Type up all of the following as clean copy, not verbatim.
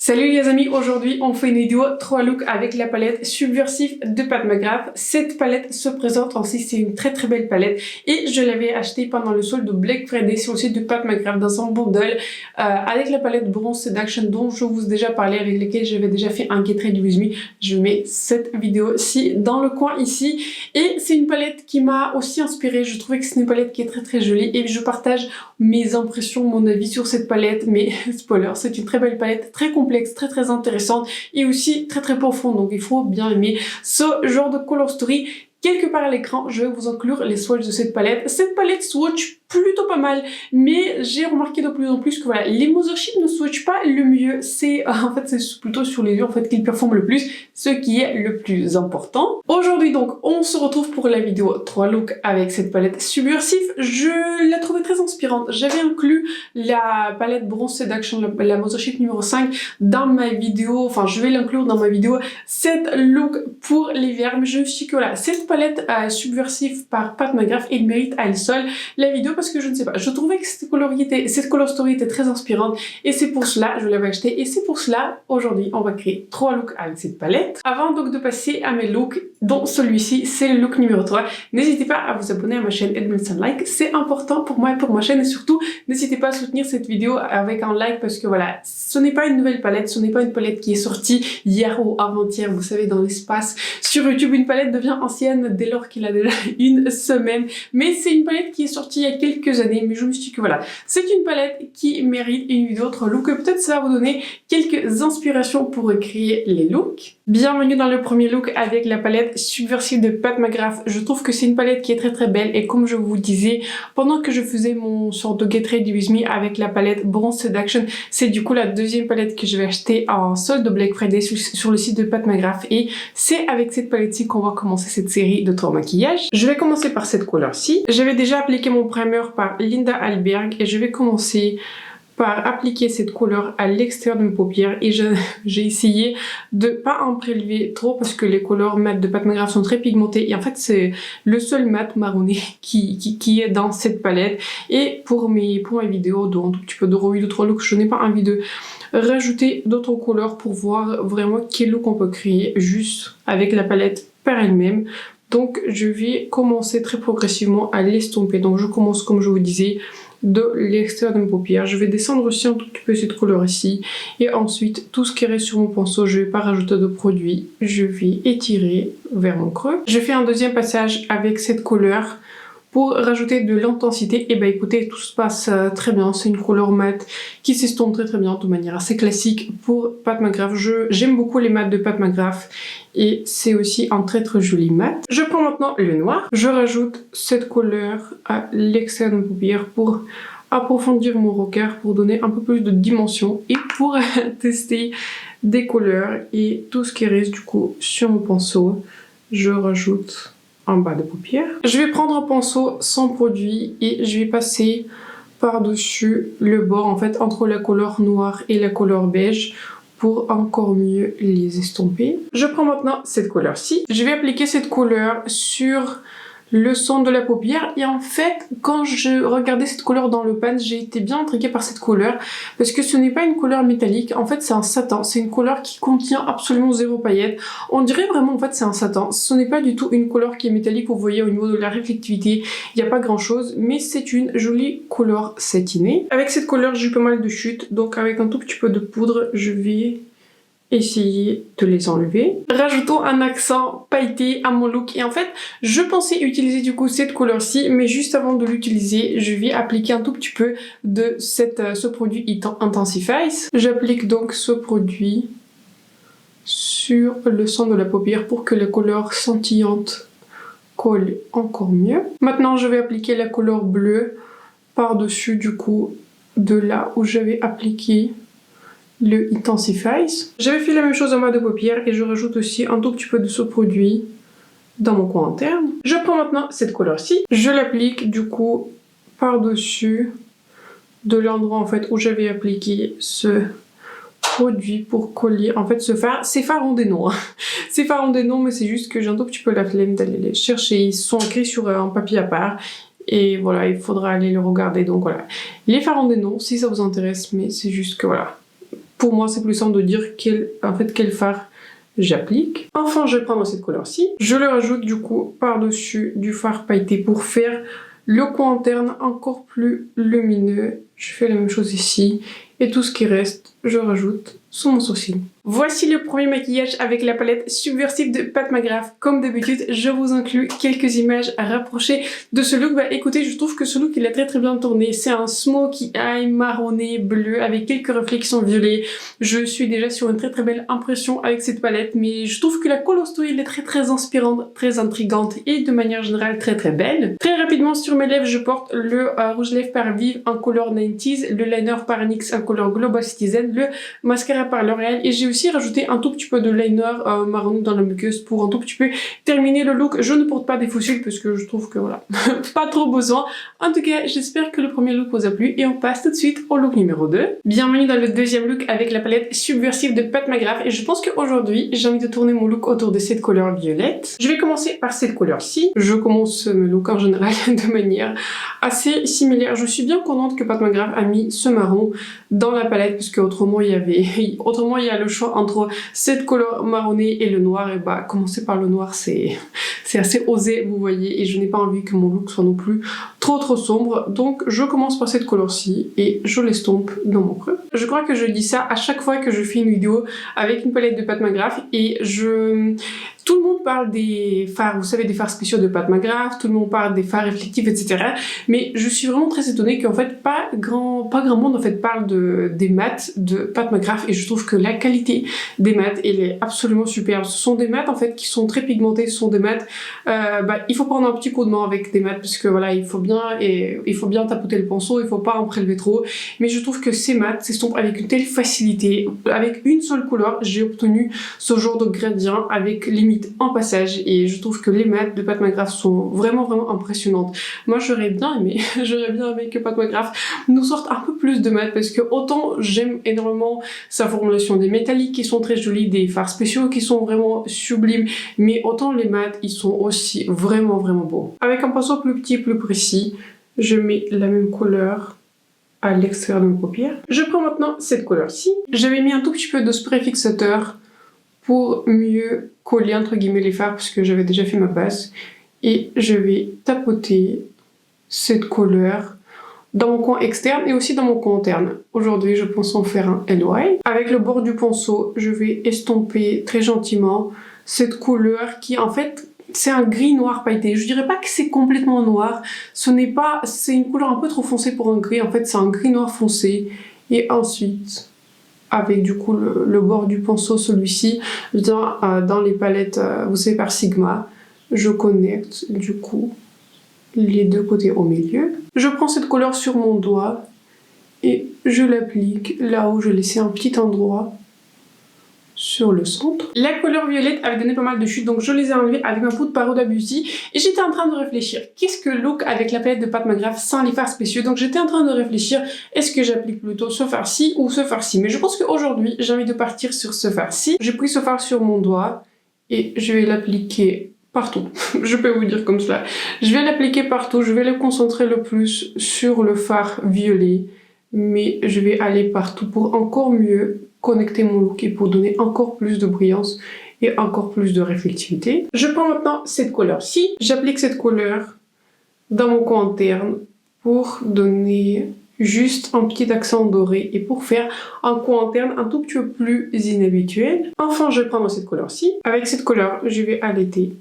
Salut les amis, aujourd'hui on fait une vidéo 3 looks avec la palette Subversive de Pat McGrath. Cette palette se présente ainsi, c'est une très belle palette et je l'avais achetée pendant le solde de Black Friday sur le site de Pat McGrath dans un bundle avec la palette Bronze Seduction dont je vous ai déjà parlé, avec laquelle j'avais déjà fait un Get Ready With Me. Je mets cette vidéo-ci dans le coin ici et c'est une palette qui m'a aussi inspirée. Je trouvais que c'est une palette qui est très jolie et je partage mes impressions, mon avis sur cette palette, mais spoiler, c'est une très belle palette, très complexe, très intéressante et aussi très profonde, donc il faut bien aimer ce genre de color story. Quelque part à l'écran, je vais vous inclure les swatchs de cette palette. Cette palette swatch plutôt pas mal, mais j'ai remarqué de plus en plus que voilà, les Mothership ne swatchent pas le mieux. C'est en fait c'est plutôt sur les yeux en fait qu'ils performent le plus, ce qui est le plus important. Aujourd'hui donc, on se retrouve pour la vidéo 3 looks avec cette palette Subversive. Je la trouvais très inspirante. J'avais inclus la palette Bronze Seduction, la Mothership numéro 5 dans ma vidéo, enfin je vais l'inclure dans ma vidéo, cette look pour l'hiver, mais je me suis dit que voilà, cette palette Subversive par Pat McGrath, il mérite à elle seule la vidéo parce que je ne sais pas, je trouvais que cette color story était très inspirante et c'est pour cela je l'avais acheté et c'est pour cela aujourd'hui on va créer 3 looks avec cette palette. Avant donc de passer à mes looks, dont celui-ci c'est le look numéro 3, n'hésitez pas à vous abonner à ma chaîne et de mettre un like, c'est important pour moi et pour ma chaîne, et surtout n'hésitez pas à soutenir cette vidéo avec un like parce que voilà, ce n'est pas une nouvelle palette, ce n'est pas une palette qui est sortie hier ou avant-hier, vous savez, dans l'espace. Sur YouTube, une palette devient ancienne dès lors qu'il a déjà une semaine, mais c'est une palette qui est sortie il y a quelques années, mais je me suis dit que voilà, c'est une palette qui mérite une vidéo 3 looks, peut-être ça va vous donner quelques inspirations pour créer les looks. Bienvenue dans le premier look avec la palette Subversive de Pat McGrath. Je trouve que c'est une palette qui est très belle et comme je vous disais, pendant que je faisais mon sort de Get Ready With Me avec la palette Bronze Seduction, c'est du coup la deuxième palette que je vais acheter en solde de Black Friday sur le site de Pat McGrath et c'est avec cette palette-ci qu'on va commencer cette série de 3 maquillages. Je vais commencer par cette couleur-ci. J'avais déjà appliqué mon primer par Linda Alberg et je vais commencer par appliquer cette couleur à l'extérieur de mes paupières et j'ai essayé de pas en prélever trop parce que les couleurs mat de Pat McGrath sont très pigmentées et en fait c'est le seul mat marronné qui est dans cette palette. Et pour mes vidéos dont un tout petit peu de revue de 3 looks, je n'ai pas envie de rajouter d'autres couleurs pour voir vraiment quel look on peut créer juste avec la palette par elle-même. Donc je vais commencer très progressivement à l'estomper. Donc je commence comme je vous disais de l'extérieur de mes paupières. Je vais descendre aussi un tout petit peu cette couleur ici et ensuite tout ce qui reste sur mon pinceau, je vais pas rajouter de produit, je vais étirer vers mon creux. Je fais un deuxième passage avec cette couleur pour rajouter de l'intensité. Et bah écoutez, tout se passe très bien, c'est une couleur mate qui s'estompe très bien de manière assez classique pour Pat McGrath. J'aime beaucoup les mats de Pat McGrath et c'est aussi un très joli mat. Je prends maintenant le noir, je rajoute cette couleur à l'extérieur de mes paupières pour approfondir mon regard, pour donner un peu plus de dimension et pour tester des couleurs. Et tout ce qui reste du coup sur mon pinceau, je rajoute en bas de paupières. Je vais prendre un pinceau sans produit et je vais passer par-dessus le bord en fait entre la couleur noire et la couleur beige pour encore mieux les estomper. Je prends maintenant cette couleur-ci. Je vais appliquer cette couleur sur le centre de la paupière et en fait quand je regardais cette couleur dans le pan, j'ai été bien intriguée par cette couleur parce que ce n'est pas une couleur métallique, en fait c'est un satin, c'est une couleur qui contient absolument 0 paillettes. On dirait vraiment en fait c'est un satin, ce n'est pas du tout une couleur qui est métallique, vous voyez au niveau de la réflectivité il n'y a pas grand chose, mais c'est une jolie couleur satinée. Avec cette couleur j'ai eu pas mal de chutes, donc avec un tout petit peu de poudre je vais essayer de les enlever. Rajoutons un accent pailleté à mon look et en fait je pensais utiliser du coup cette couleur-ci, mais juste avant de l'utiliser je vais appliquer un tout petit peu de ce produit Intensifies. J'applique donc ce produit sur le centre de la paupière pour que la couleur scintillante colle encore mieux. Maintenant je vais appliquer la couleur bleue par-dessus du coup de là où j'avais appliqué le Intensifies. J'avais fait la même chose en bas de paupière et je rajoute aussi un tout petit peu de ce produit dans mon coin interne. Je prends maintenant cette couleur-ci, je l'applique du coup par-dessus de l'endroit en fait où j'avais appliqué ce produit pour coller en fait ce fard. Ces fards ont des noms, hein. Ces fards ont des noms mais c'est juste que j'ai un tout petit peu la flemme d'aller les chercher, ils sont écrits sur un papier à part. Et voilà, il faudra aller le regarder, donc voilà. Les fards ont des noms si ça vous intéresse, mais c'est juste que voilà. pour moi c'est plus simple de dire quel fard j'applique. Enfin, je vais prendre cette couleur-ci. Je le rajoute du coup par-dessus du fard pailleté pour faire le coin interne encore plus lumineux. Je fais la même chose ici. Et tout ce qui reste, je rajoute sous mon sourcil. Voici le premier maquillage avec la palette Subversive de Pat McGrath. Comme d'habitude, je vous inclus quelques images à rapprocher de ce look. Bah écoutez, je trouve que ce look il a très bien tourné. C'est un smoky eye marronné bleu avec quelques reflets qui sont violets. Je suis déjà sur une très belle impression avec cette palette, mais je trouve que la color story elle est très inspirante, très intrigante et de manière générale très belle. Très rapidement sur mes lèvres, je porte le rouge lèvres par Vive en couleur 90s, le liner par NYX en couleur Global Citizen, le mascara par L'Oréal et j'ai aussi rajouté un tout petit peu de liner marron dans la muqueuse pour un tout petit peu terminer le look. Je ne porte pas des fossiles parce que je trouve que voilà, pas trop besoin. En tout cas, j'espère que le premier look vous a plu et on passe tout de suite au look numéro 2. Bienvenue dans le deuxième look avec la palette Subversive de Pat McGrath et je pense qu'aujourd'hui, j'ai envie de tourner mon look autour de cette couleur violette. Je vais commencer par cette couleur-ci. Je commence mes looks en général de manière assez similaire. Je suis bien contente que Pat McGrath a mis ce marron dans la palette parce qu'autrement il y a le choix entre cette couleur marronnée et le noir et bah commencer par le noir c'est assez osé vous voyez et je n'ai pas envie que mon look soit non plus trop sombre donc je commence par cette couleur-ci et je l'estompe dans mon creux. Je crois que je dis ça à chaque fois que je fais une vidéo avec une palette de Pat McGrath et tout le monde parle des fards, vous savez, des fards spéciaux de Pat McGrath, tout le monde parle des fards réflectifs, etc. Mais je suis vraiment très étonnée qu'en fait, pas grand monde en fait parle des mats de Pat McGrath et je trouve que la qualité des mats, elle est absolument superbe. Ce sont des mats en fait qui sont très pigmentés, ce sont des mats, il faut prendre un petit coup de main avec des mats parce que voilà, il faut bien tapoter le pinceau, il faut pas en prélever trop. Mais je trouve que ces mats s'estompent avec une telle facilité, avec une seule couleur, j'ai obtenu ce genre de gradient avec limite en passage et je trouve que les mats de Pat McGrath sont vraiment impressionnantes. Moi j'aurais bien aimé que Pat McGrath nous sorte un peu plus de mats parce que autant j'aime énormément sa formulation des métalliques qui sont très jolis, des fards spéciaux qui sont vraiment sublimes, mais autant les mats ils sont aussi vraiment beaux. Avec un pinceau plus petit, plus précis, je mets la même couleur à l'extérieur de mes paupières. Je prends maintenant cette couleur-ci. J'avais mis un tout petit peu de spray fixateur pour mieux coller entre guillemets les fards parce que j'avais déjà fait ma base et je vais tapoter cette couleur dans mon coin externe et aussi dans mon coin interne. Aujourd'hui je pense en faire un LY. Avec le bord du pinceau je vais estomper très gentiment cette couleur qui en fait c'est un gris noir pailleté. Je dirais pas que c'est complètement noir, c'est une couleur un peu trop foncée pour un gris, en fait c'est un gris noir foncé et ensuite avec du coup le bord du pinceau, celui-ci vient dans les palettes, vous savez, par Sigma. Je connecte du coup les deux côtés au milieu. Je prends cette couleur sur mon doigt et je l'applique là où je laissais un petit endroit sur le centre. La couleur violette avait donné pas mal de chutes donc je les ai enlevées avec ma poudre par Huda Beauty et j'étais en train de réfléchir qu'est-ce que look avec la palette de Pat McGrath sans les fards spéciaux. Donc j'étais en train de réfléchir est-ce que j'applique plutôt ce fard-ci ou ce fard-ci, mais je pense qu'aujourd'hui j'ai envie de partir sur ce fard-ci. J'ai pris ce fard sur mon doigt et je vais l'appliquer partout. Je peux vous dire comme cela. Je vais l'appliquer partout, je vais le concentrer le plus sur le fard violet, mais je vais aller partout pour encore mieux connecter mon look et pour donner encore plus de brillance et encore plus de réflectivité. Je prends maintenant cette couleur-ci. J'applique cette couleur dans mon coin interne pour donner juste un petit accent doré et pour faire un coin interne un tout petit peu plus inhabituel. Enfin, je vais prendre cette couleur-ci. Avec cette couleur, je vais allaiter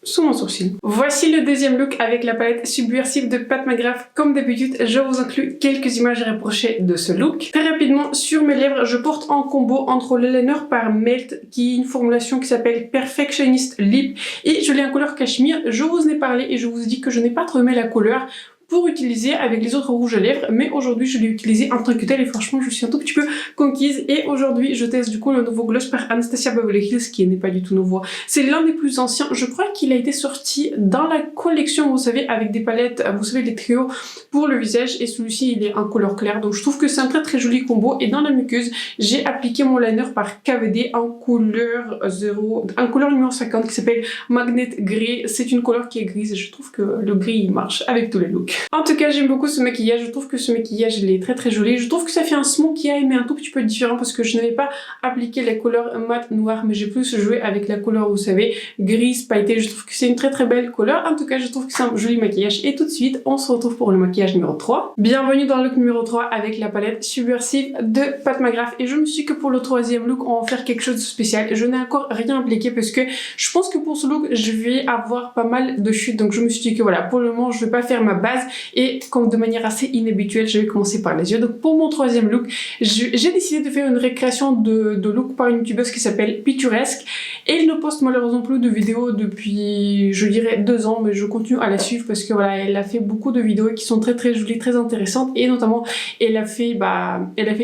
sous mon sourcil. Voici le deuxième look avec la palette Subversive de Pat McGrath. Comme d'habitude, je vous inclus quelques images rapprochées de ce look. Très rapidement, sur mes lèvres, je porte un combo entre le liner par Melt, qui est une formulation qui s'appelle Perfectionist Lip, et je l'ai en couleur cachemire. Je vous en ai parlé et je vous ai dit que je n'ai pas trop aimé la couleur pour utiliser avec les autres rouges à lèvres, mais aujourd'hui je l'ai utilisé en tant que tel et franchement je suis un tout petit peu conquise. Et aujourd'hui je teste du coup le nouveau gloss par Anastasia Beverly Hills qui n'est pas du tout nouveau, c'est l'un des plus anciens. Je crois qu'il a été sorti dans la collection, vous savez, avec des palettes, vous savez, des trios pour le visage, et celui-ci il est en couleur claire, donc je trouve que c'est un très joli combo. Et dans la muqueuse j'ai appliqué mon liner par KVD en couleur 0, en couleur numéro 50 qui s'appelle Magnet Grey. C'est une couleur qui est grise et je trouve que le gris il marche avec tous les looks. En tout cas, j'aime beaucoup ce maquillage. Je trouve que ce maquillage, il est très très joli. Je trouve que ça fait un smokey eye, mais un tout petit peu différent parce que je n'avais pas appliqué la couleur mat noir, mais j'ai plus joué avec la couleur, vous savez, grise pailletée. Je trouve que c'est une très très belle couleur. En tout cas, je trouve que c'est un joli maquillage. Et tout de suite, on se retrouve pour le maquillage numéro 3. Bienvenue dans le look numéro 3 avec la palette Subversive de Pat McGrath. Et je me suis dit que pour le troisième look, on va faire quelque chose de spécial. Je n'ai encore rien appliqué parce que je pense que pour ce look, je vais avoir pas mal de chutes. Donc je me suis dit que voilà, pour le moment, je vais pas faire ma base. Et comme de manière assez inhabituelle, je vais commencer par les yeux. Donc pour mon troisième look, j'ai décidé de faire une récréation de look par une youtubeuse qui s'appelle Picturesque. Et elle ne poste malheureusement plus de vidéos depuis, je dirais, 2 ans, mais je continue à la suivre parce que voilà, elle a fait beaucoup de vidéos qui sont très très jolies, très intéressantes. Et notamment, elle a fait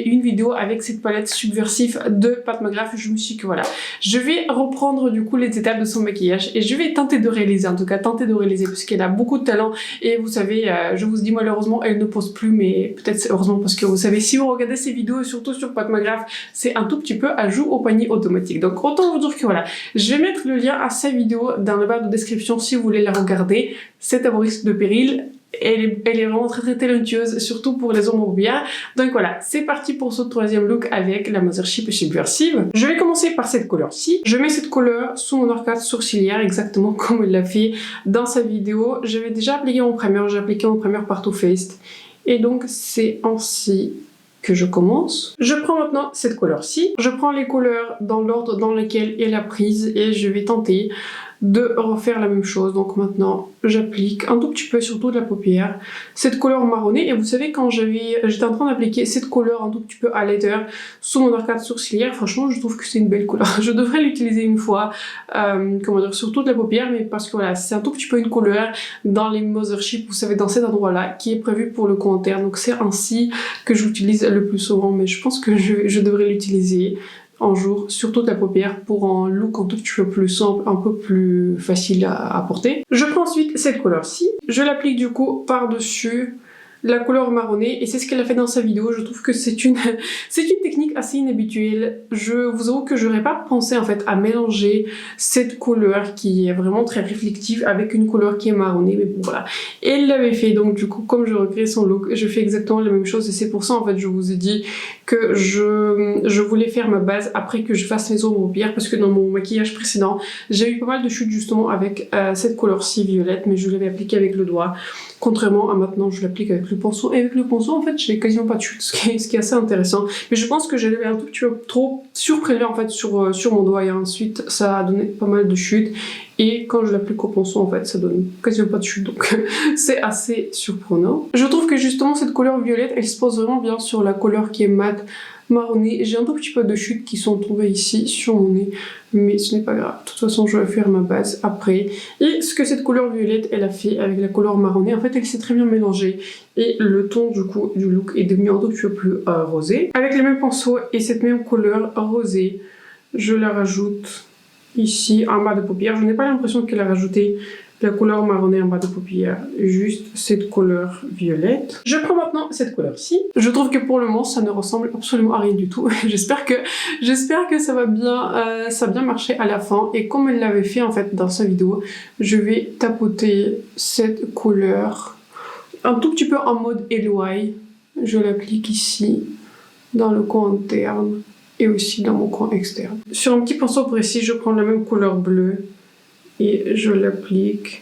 une vidéo avec cette palette Subversive de Pat McGrath. Je me suis dit que voilà, je vais reprendre du coup les étapes de son maquillage et je vais tenter de réaliser, en tout cas tenter de réaliser, parce qu'elle a beaucoup de talent. Et vous savez, je vous dis malheureusement, elle ne poste plus, mais peut-être c'est heureusement parce que vous savez, si vous regardez ces vidéos, surtout sur Pat McGrath, c'est un tout petit peu ajout au panier automatique. Donc autant vous dire que voilà, je vais mettre le lien à sa vidéo dans la barre de description si vous voulez la regarder. C'est à vos risques de péril. Elle est vraiment très très talentueuse, surtout pour les ombres paupières. Donc voilà, c'est parti pour ce troisième look avec la Mothership Subversive. Je vais commencer par cette couleur-ci. Je mets cette couleur sous mon arcade sourcilière, exactement comme elle l'a fait dans sa vidéo. J'avais déjà appliqué mon primer, j'ai appliqué mon primer par Too Faced. Et donc c'est ainsi que je commence. Je prends maintenant cette couleur-ci. Je prends les couleurs dans l'ordre dans lequel elle a prise et je vais tenter de refaire la même chose. Donc maintenant, j'applique un tout petit peu sur toute la paupière cette couleur marronnée. Et vous savez, quand j'étais en train d'appliquer cette couleur un tout petit peu à l'éther sous mon arcade sourcilière, franchement, je trouve que c'est une belle couleur. Je devrais l'utiliser une fois, comment dire, sur toute la paupière, mais parce que voilà, c'est un tout petit peu une couleur dans les Mothership, vous savez, dans cet endroit-là, qui est prévu pour le coin interne. Donc c'est ainsi que j'utilise le plus souvent, mais je pense que je devrais l'utiliser un jour sur toute la paupière pour un look un tout petit peu plus simple, un peu plus facile à porter. Je prends ensuite cette couleur-ci, je l'applique du coup par-dessus la couleur marronnée et c'est ce qu'elle a fait dans sa vidéo. Je trouve que c'est une technique assez inhabituelle. Je vous avoue que j'aurais pas pensé en fait à mélanger cette couleur qui est vraiment très réflective avec une couleur qui est marronnée, mais bon voilà. Et elle l'avait fait, donc du coup comme je recrée son look, je fais exactement la même chose et c'est pour ça en fait je vous ai dit que je voulais faire ma base après que je fasse mes ombres paupières, parce que dans mon maquillage précédent j'ai eu pas mal de chutes justement avec cette couleur-ci violette, mais je l'avais appliquée avec le doigt. Contrairement à maintenant, je l'applique avec le pinceau. Et avec le pinceau, en fait, j'ai quasiment pas de chute, ce qui est assez intéressant. Mais je pense que j'avais un tout petit peu trop surprélevé en fait sur mon doigt. Et ensuite, ça a donné pas mal de chutes. Et quand je l'applique au pinceau, en fait, ça donne quasiment pas de chute. Donc, c'est assez surprenant. Je trouve que justement, cette couleur violette, elle se pose vraiment bien sur la couleur qui est mate, marronné. J'ai un tout petit peu de chutes qui sont tombées ici sur mon nez, mais ce n'est pas grave. De toute façon, je vais faire ma base après. Et ce que cette couleur violette, elle a fait avec la couleur marronnée, en fait, elle s'est très bien mélangée. Et le ton du coup du look est devenu un tout petit peu plus rosé. Avec les mêmes pinceaux et cette même couleur rosée, je la rajoute ici en bas de paupière. Je n'ai pas l'impression qu'elle a rajouté la couleur marronnée en bas de paupière, juste cette couleur violette. Je prends maintenant cette couleur-ci. Je trouve que pour le moment, ça ne ressemble absolument à rien du tout. J'espère que ça va bien marcher à la fin. Et comme elle l'avait fait en fait dans sa vidéo, je vais tapoter cette couleur un tout petit peu en mode LY. Je l'applique ici, dans le coin interne et aussi dans mon coin externe. Sur un petit pinceau précis, je prends la même couleur bleue et je l'applique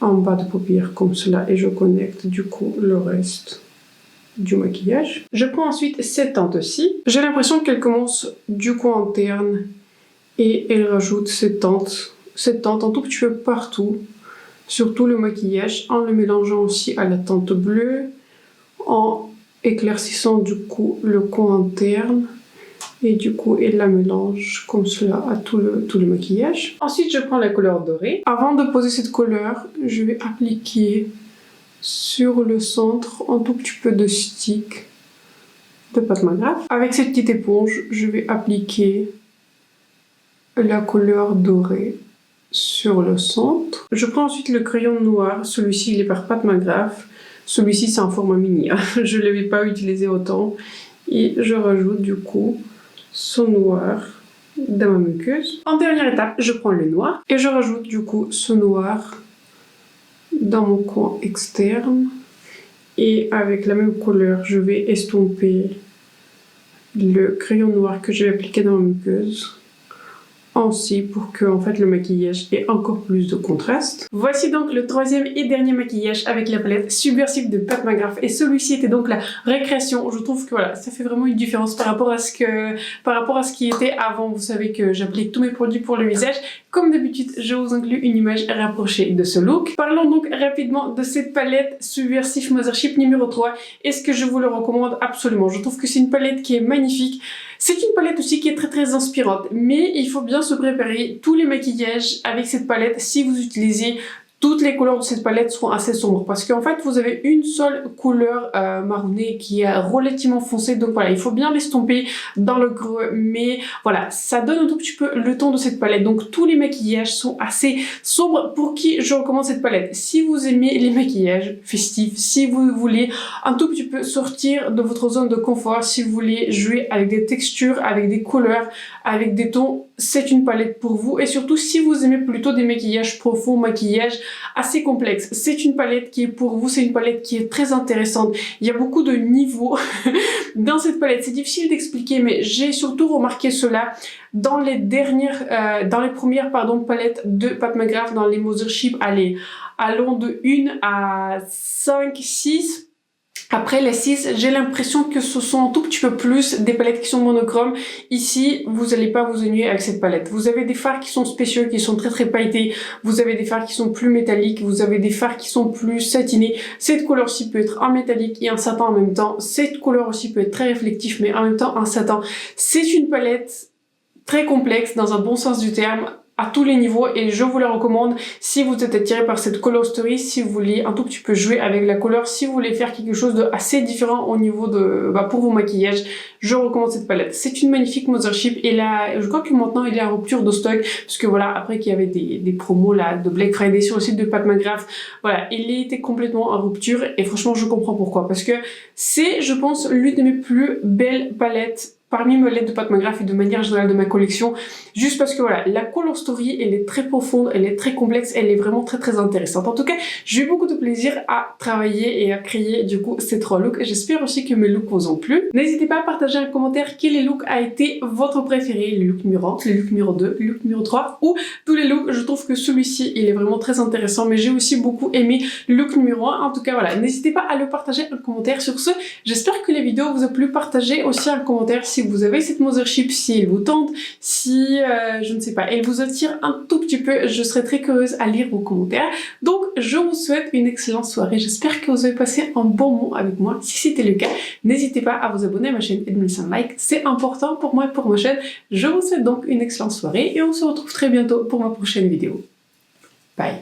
en bas de paupière comme cela et je connecte du coup le reste du maquillage. Je prends ensuite cette teinte-ci. J'ai l'impression qu'elle commence du coin interne et elle rajoute cette teinte un tout petit peu partout sur tout le maquillage en le mélangeant aussi à la teinte bleue, en éclaircissant du coup le coin interne. Et du coup, elle la mélange comme cela à tout le maquillage. Ensuite, je prends la couleur dorée. Avant de poser cette couleur, je vais appliquer sur le centre un tout petit peu de stick de Pat McGrath. Avec cette petite éponge, je vais appliquer la couleur dorée sur le centre. Je prends ensuite le crayon noir. Celui-ci, il est par Pat McGrath. Celui-ci, c'est un format mini. Je ne l'avais pas utilisé autant. Et je rajoute du coup ce noir dans ma muqueuse. En dernière étape, je prends le noir et je rajoute du coup ce noir dans mon coin externe. Et avec la même couleur, je vais estomper le crayon noir que je vais appliquer dans ma muqueuse. Ainsi pour que en fait le maquillage ait encore plus de contraste. Voici donc le troisième et dernier maquillage avec la palette Subversive de Pat McGrath, et celui-ci était donc la récréation. Je trouve que voilà, ça fait vraiment une différence par rapport à ce qui était avant. Vous savez que j'applique tous mes produits pour le visage. Comme d'habitude, je vous inclus une image rapprochée de ce look. Parlons donc rapidement de cette palette Subversive Mothership numéro 3. Est-ce que je vous le recommande? Absolument. Je trouve que c'est une palette qui est magnifique. C'est une palette aussi qui est très inspirante, mais il faut bien se préparer. Tous les maquillages avec cette palette, si vous utilisez toutes les couleurs de cette palette, seront assez sombres parce qu'en fait vous avez une seule couleur marronnée qui est relativement foncée, donc voilà, il faut bien l'estomper dans le creux, mais voilà, ça donne un tout petit peu le ton de cette palette. Donc tous les maquillages sont assez sombres. Pour qui je recommande cette palette? Si vous aimez les maquillages festifs, si vous voulez un tout petit peu sortir de votre zone de confort, si vous voulez jouer avec des textures, avec des couleurs, avec des tons, c'est une palette pour vous. Et surtout si vous aimez plutôt des maquillages profonds, maquillages assez complexes, c'est une palette qui est pour vous. C'est une palette qui est très intéressante. Il y a beaucoup de niveaux dans cette palette. C'est difficile d'expliquer, mais j'ai surtout remarqué cela dans les premières palettes de Pat McGrath, dans les Mothership, allons de 1 à 5, 6. Après les 6, j'ai l'impression que ce sont un tout petit peu plus des palettes qui sont monochromes. Ici, vous n'allez pas vous ennuyer avec cette palette. Vous avez des fards qui sont spéciaux, qui sont très pailletés. Vous avez des fards qui sont plus métalliques. Vous avez des fards qui sont plus satinés. Cette couleur-ci peut être en métallique et en satin en même temps. Cette couleur aussi peut être très réflectif, mais en même temps en satin. C'est une palette très complexe dans un bon sens du terme, à tous les niveaux, et je vous la recommande si vous êtes attiré par cette color story, si vous voulez un tout petit peu jouer avec la couleur, si vous voulez faire quelque chose de assez différent au niveau de pour vos maquillages, je recommande cette palette. C'est une magnifique Mothership, et là je crois que maintenant il est en rupture de stock, parce que voilà, après qu'il y avait des promos là de Black Friday sur le site de Pat McGrath, voilà, il était complètement en rupture, et franchement je comprends pourquoi, parce que c'est, je pense, l'une de mes plus belles palettes parmi mes palettes de Pat McGrath et de manière générale de ma collection, juste parce que voilà, la color story, elle est très profonde, elle est très complexe, elle est vraiment très intéressante. En tout cas, j'ai eu beaucoup de plaisir à travailler et à créer du coup ces 3 looks. J'espère aussi que mes looks vous ont plu. N'hésitez pas à partager en commentaire quel look a été votre préféré, le look numéro 1, le look numéro 2, le look numéro 3 ou tous les looks. Je trouve que celui-ci, il est vraiment très intéressant, mais j'ai aussi beaucoup aimé le look numéro 1. En tout cas, voilà, n'hésitez pas à le partager en commentaire. Sur ce, j'espère que la vidéo vous a plu. Partagez aussi en commentaire si vous avez cette Mothership, si elle vous tente, si, je ne sais pas, elle vous attire un tout petit peu. Je serais très curieuse à lire vos commentaires. Donc, je vous souhaite une excellente soirée. J'espère que vous avez passé un bon moment avec moi. Si c'était le cas, n'hésitez pas à vous abonner à ma chaîne et de me laisser un like. C'est important pour moi et pour ma chaîne. Je vous souhaite donc une excellente soirée et on se retrouve très bientôt pour ma prochaine vidéo. Bye!